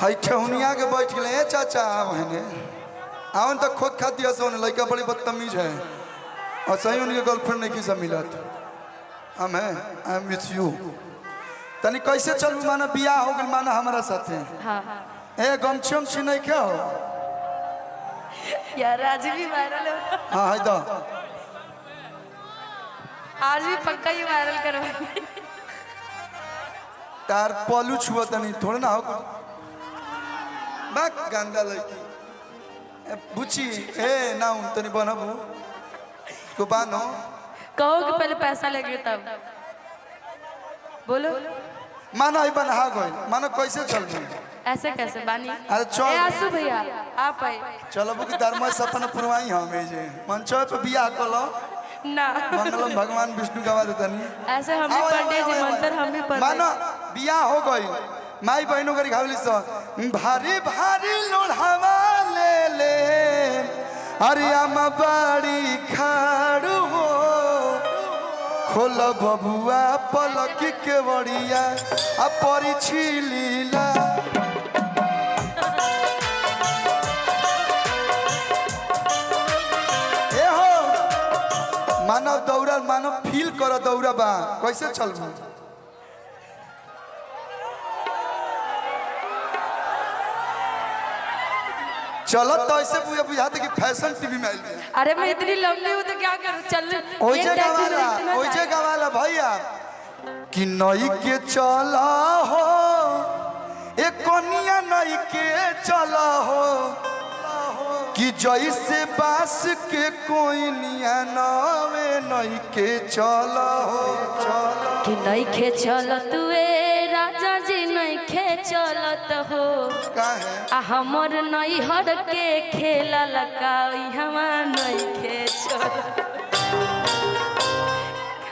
हाई ठेहुनिया के बैठ गए चाचा बहने आवन तक खुद खा दिया सोने लड़का बड़ी बदतमीज है और सही उनके गर्लफ्रेंड नहीं किसा मिला हम है आई एम विथ यू तनी कैसे चलू माना बियाह हो गल माना हमारा साथे हाँ ए गमछी उमछी नहीं क्या हो यार आज भी वायरल है। हाँ है तो आज भी पक्का ही वायरल करवाएंगे। तार पलू छुआ तनी थोड़ा ना हो कुछ बाक गंदा लड़की बुची ए ना उन तनी बनबू को बानो कहो कि पहले पैसा लगे तब बोलो। मानो ही बना गई मानो कैसे चल रही ऐसे कैसे बानी? अरे चल आसू भैया आप आए चलो बुक धर्म सपन पुरवाई हमें जे मंच पे बियाह कलो ना मंगलम भगवान विष्णु गवा देतनी ऐसे हम भी पंडित जी मंत्र हम भी पढ़ मानो बियाह हो गई माई बहनों करी खावली सो भारी भारी लोढ़ावा ले ले अरे हम बड़ी खाड़ू हो खोल बबुआ पलक के बड़िया आ परिछी लीला ए हो मानव दौड़ा मानव फील कर दौड़ा बा कैसे चल चलो तो ऐसे पूरा बुझाते कि फैशन टीवी में आइल है। अरे मैं इतनी लंबी हूँ तो क्या करूँ चल ओइजे गवाला भैया कि नई के चला हो एक कनिया नई के चला हो कि जैसे बास के कोई निया नवे नई के चला हो चला कि नहीं खे चलत वे राजा जी नहीं खे चलत हो काहे आ हमर नहीं हर के खेला लगाई हमार नहीं खे चलत।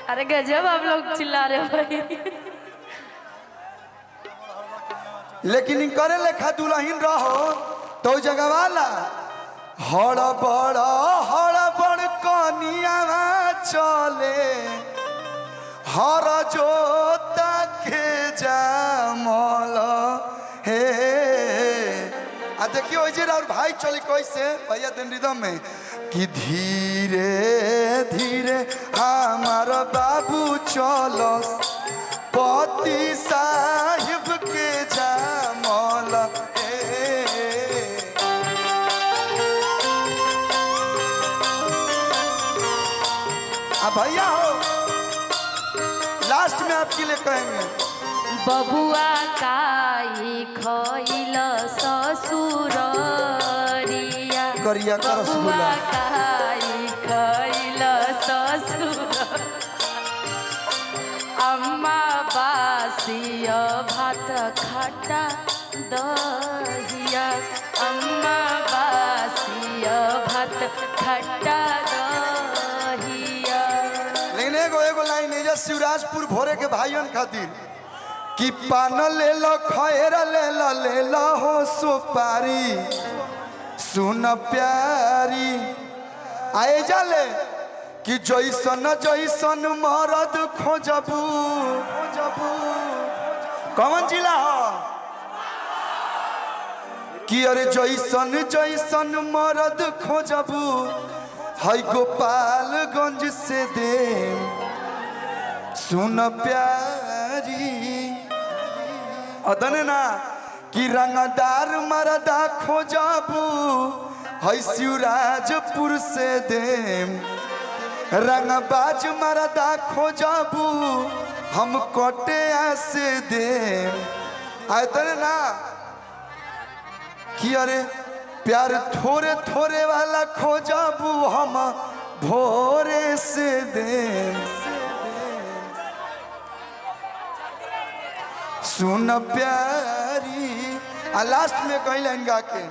अरे गजब आप लोग चिल्ला रहे हो भाई। लेकिन इन करे लेखा दुल्हन रहो तो जगह वाला हड़ बड़ कनिया चले हर जोता के जामल हे आ देखिए ओजे और भाई चली कैसे भैया दिन रिदम में कि धीरे धीरे हमार बाबू चलस पति साहिब के जामल भैया हो लास्ट में आपके लिए कहेंगे बबुआ काई खइल ससुरिया करिया कर बबुआ काई खइल ससुर अम्मा बासिया भात खट्टा दहिया अम्मा बासिया भात खट्टा दहिया। लेकिन एगो लाइन है शिवराजपुर भोरे के भाइयों खातिर कि पान ले लो खैरा ले लो हो सुपारी सुन प्यारी आए जाले कि जैसन जैसन मरद खोजबू कौन जिला हो कि अरे जैसन जैसन मरद खोजबू है गोपालगंज से दे सुन प्यारी अदने ना कि रंगदार मरदा खोजबू है शिवराजपुर से दे रंगबाज मरदा खोजबू हम कोटिया से दे अदने ना कि अरे प्यार थोड़े थोड़े वाला खोजबू हम भोरे से दे सुन प्यारी आ लास्ट में कही लाइन गा के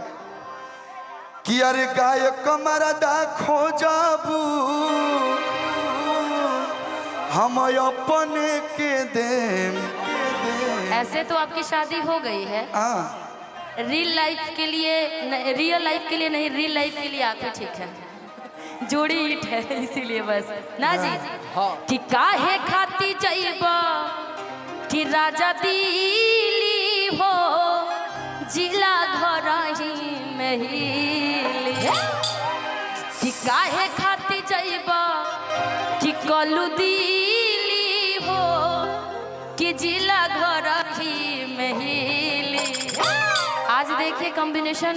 कि अरे गायक मरदा खोजबू हम अपने के दे ऐसे तो आपकी शादी हो गई है रियल लाइफ के लिए नहीं रियल लाइफ के लिए आप ही ठीक है जोड़ी हिट है इसीलिए बस ना जी। हाँ। कि काहे खाती जाइबा कि राजा दिली हो जिला घर ही में हिली कि काहे खाती जइबा कि कलू दिली हो कि जिला घर ही में हिली। आज देखिए कॉम्बिनेशन,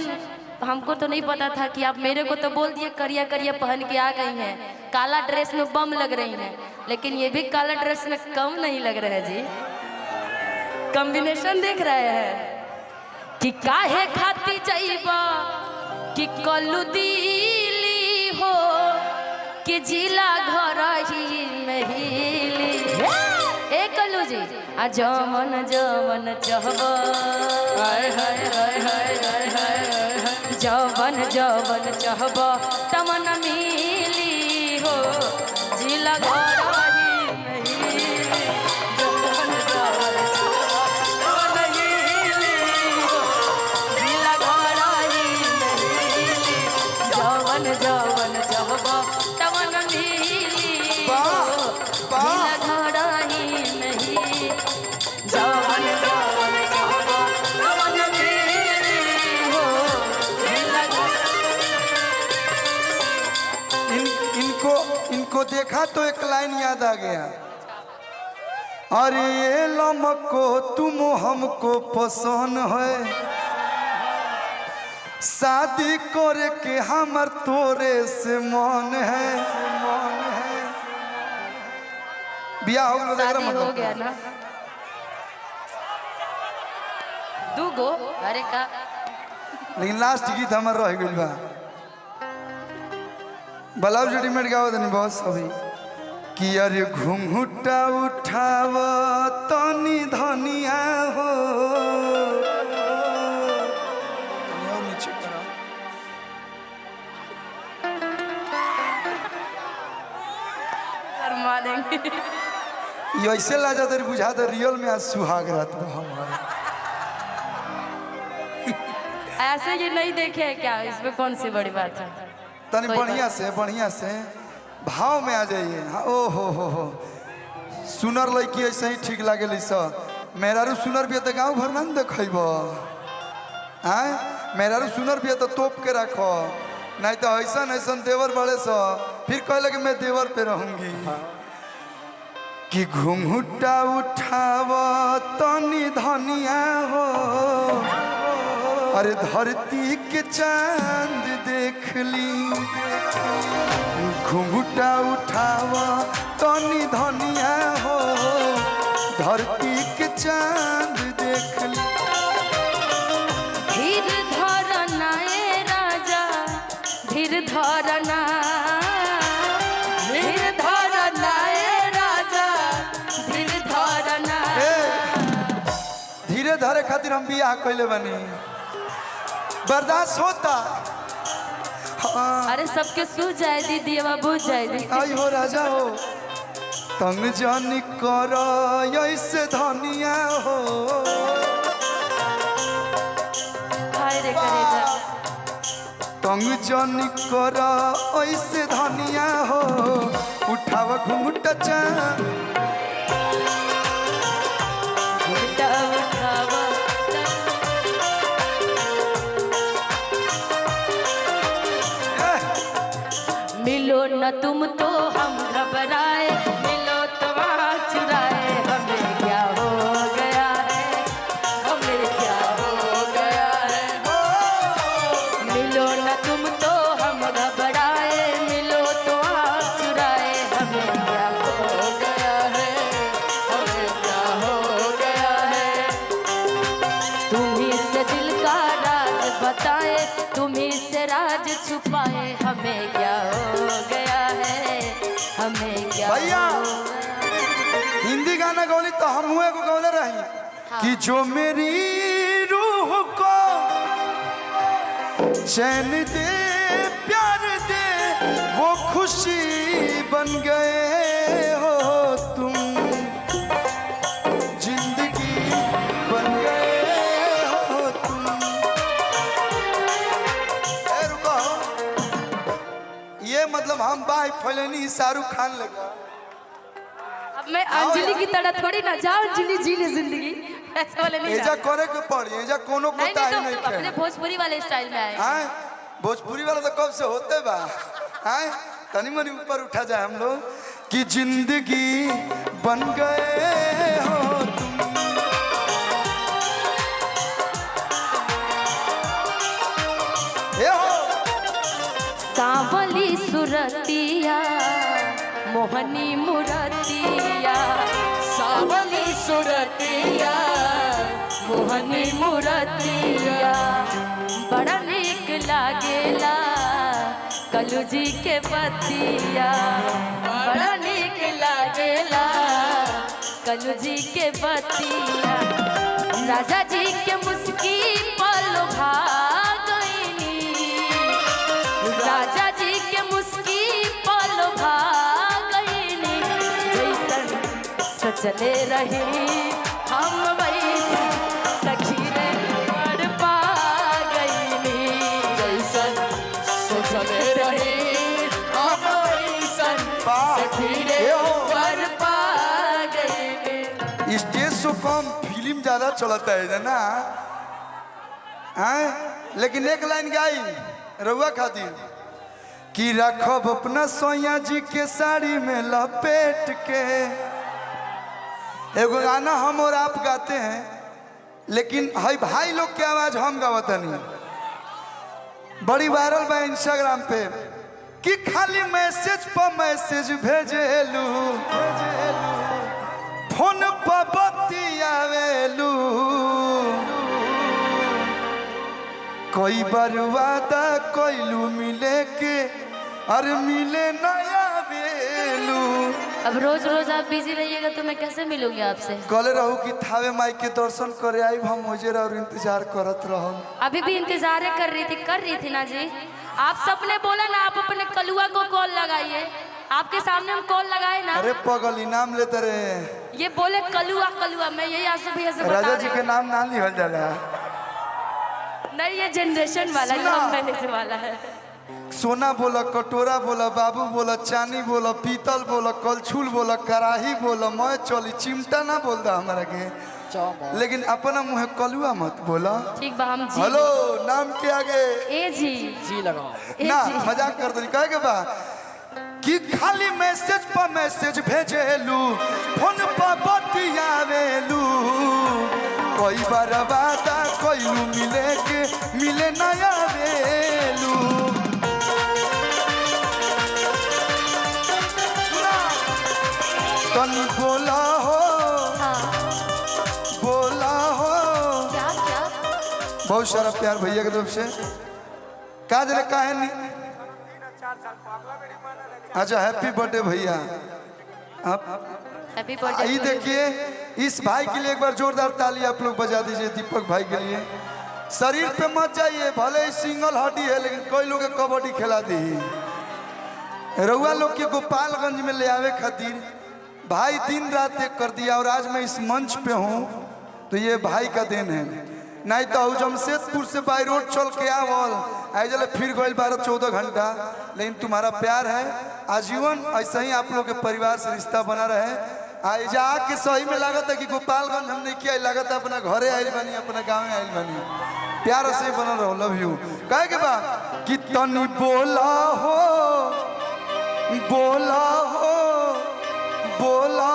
हमको तो नहीं पता था कि आप मेरे को तो बोल दिए करिया करिया पहन के आ गई हैं, काला ड्रेस में बम लग रही हैं, लेकिन ये भी काला ड्रेस में कम नहीं लग रहा है जी। कॉम्बिनेशन देख रहे हैं कि काहे खाती जाइबा कि कलू दिली हो कि जिला घर ही में हिली। ए कलू जी आ जवन जवन चहबा हाय हाय हाय हाय हाय हाय जवन जवन चहबा तमन मिली हो जिला घर ही में हिली। जवन जवन चहबा तमन मिली हो जिला घर ही में हिली। जवन जवन चहबा तमन मिली हो जिला घर ही में हिली। जवन जवन चहबा तमन मिली हो जिला घर। इनको देखा तो एक लाइन याद आ गया, अरे ये लमको तुम हमको पसंद है, शादी करे के हमर तोरे से मन है, मन है। बियाह हो गया, शादी हो गया ना दूगो, अरे का लेकिन लास्ट गीत हमार रह गइल बा। ब्लाउज रेडीमेड गावत नहीं बहुत अभी कि अरे घुंघुटा उठाव तनी धनिया हो। नीचे करो। शर्मा देंगे। ये ऐसे लाजा तेरे बुझा दे रियल में आज सुहाग रात में हमारे। ऐसे ये नहीं देखे है क्या, इसमें कौन सी बड़ी बात है। तनी बढ़िया से भाव में आ जाइए। हाँ, ओ हो सुनर लड़की ऐसे ही ठीक लागे सब। मेहरारू सुनर भी है तो गाँव भर ना देखेब। आए मेहरारू सुनर भी है तो तोप के रखो, नहीं तो ऐसा ऐसा देवर बड़े सब फिर कह लगे मैं देवर पे रहूंगी। कि घुंघुटा उठाव तनी धनिया हो, अरे धरती के चांद देख ली। घुंघुटा उठाव तनी धनिया हो, धरती के चांद देख ली। धीर धरना ए राजा धीर धरना, धीर धरना ए राजा धीर धरना। धीरे धरे खातिर हम बियाह कैले बनी, बर्दाश्त होता। हाँ। अरे सबके सूझ जाए दीदी, अब बुझ जाए दीदी। आई हो राजा हो तंग जानी कर ऐसे धनिया हो। हाय रे करेजा तंग जानी कर ऐसे धनिया हो, उठाव घुंघुटा चांद। घुंघटा उठावा मिलो न तुम तो हम घबराए, मिलो तो वहाँ चुराए। हमें क्या हो गया है, हमें क्या हो गया है। मिलो न तुम तो हम घबराए, मिलो तो वहाँ चुराए। हमें क्या हो गया है, हमें क्या हो गया है। तुम्ही से दिल का राज बताए, तुम्ही से राज छुपाए। हमें क्या हो गया है, हमें क्या भैया हिंदी गाना गौली तो हम हुए को गौले रही। हाँ। कि जो मेरी रूह को चैन दे प्यार दे वो खुशी बन गए हो तुम, जिंदगी बन गए हो तुम। रुको, ये मतलब हम बाई फैलनी शाहरुख खान लगा। अब मैं अंजलि की तरह थोड़ी ना जाओ अंजलि जी ले जिंदगी ऐसे वाले नहीं एजा करे के पड़ी एजा कोनो को ताई नहीं तो अपने खे भोजपुरी वाले स्टाइल में आए हैं भोजपुरी वाला तो कब से होते बा हैं तनी मनी ऊपर उठा जाए हम लोग कि जिंदगी बन गए हो तुम। ये हो सांवली सुरतिया मोहनी मुरतिया सांवली सुरतिया मोहनी मुरतिया बड़ा नीक लागेला कलू जी के बतिया बड़ा नीक लागेला कलू जी के बतिया राजा जी के मुस्की पल भाग गईनी राजा जी के मुस्की पल भाग गईनी जैसन सचले रही हम वैसे सखी रे पर पा गईनी जैसन सचले रही हम वैसन सखी रे पर पा गईनी। स्टेज से कम फिल्म ज्यादा चलता है ना हैं लेकिन एक लाइन गाई रउआ खातिर कि रखब अपना सोया जी के साड़ी में लपेट के। एगो गाना हम और आप गाते हैं लेकिन हई भाई लोग के आवाज हम गावत नहीं बड़ी वायरल बा इंस्टाग्राम पे कि खाली मैसेज पर मैसेज भेजेलू फोन पर बतियावेलू कोई बार वादा कोइलू मिले के और मिले नया वेलू। अब रोज रोज आप बिजी रहिएगा तो मैं कैसे मिलूंगी आपसे। कहले रहू कि थावे माई के दर्शन करे आई हम मुझे और इंतजार करत रहो। अभी भी इंतजार कर रही थी ना जी। आप सबने बोला ना आप अपने कलुआ को कॉल लगाइए आपके सामने हम कॉल लगाए ना। अरे पगल इनाम लेते रहे ये बोले कलुआ कलुआ मैं यही आंसू भैया से राजा जी के नाम ना लिहल जाला नहीं ये जनरेशन वाला नाम मैंने वाला है। सोना बोला कटोरा बोला बाबू बोला चांदी बोला पीतल बोला कलछुल बोला कराही बोला मैं चली चिमटा ना बोलता हमारा के लेकिन अपना मुँह कलुआ मत बोला। ठीक बा हम जी हेलो नाम के आगे ए जी जी लगाओ ना मजाक कर दो कहे के बा कि खाली मैसेज पर मैसेज भेजेलू फोन पर बतियावेलू कोई बार वादा कोइलू मिले के मिले नया वेलू। तनी बोला हो बोला हो क्या क्या बहुत सारा प्यार भैया की तरफ से का जरा काहे नहीं अच्छा हैप्पी बर्थडे भैया आप हैप्पी ये बर्थडे देखिए इस भाई के लिए एक बार जोरदार ताली आप लोग बजा दीजिए दीपक भाई के लिए। शरीर पे मत जाइए भले ही सिंगल हड्डी है लेकिन कोई लोग कबड्डी खिला दी रउआ लोग के गोपालगंज में ले आवे खातिर भाई दिन रात एक कर दिया और आज मैं इस मंच पे हूँ तो ये भाई का देन है। नहीं तो जमशेदपुर से बाई रोड चल के आवल आइजल फिर गई 12-14 घंटा लेकिन तुम्हारा प्यार है आजीवन ऐसा ही आप लोग के परिवार से रिश्ता बना रहे। आइजा के सही में लागत है कि गोपालगंज हम नहीं किया लागत है अपना घरे आयल बनी अपना गाँव में आयल बनी प्यार से बना रहो लव यू कहे के बा कि तनी बोला हो बोला हो बोला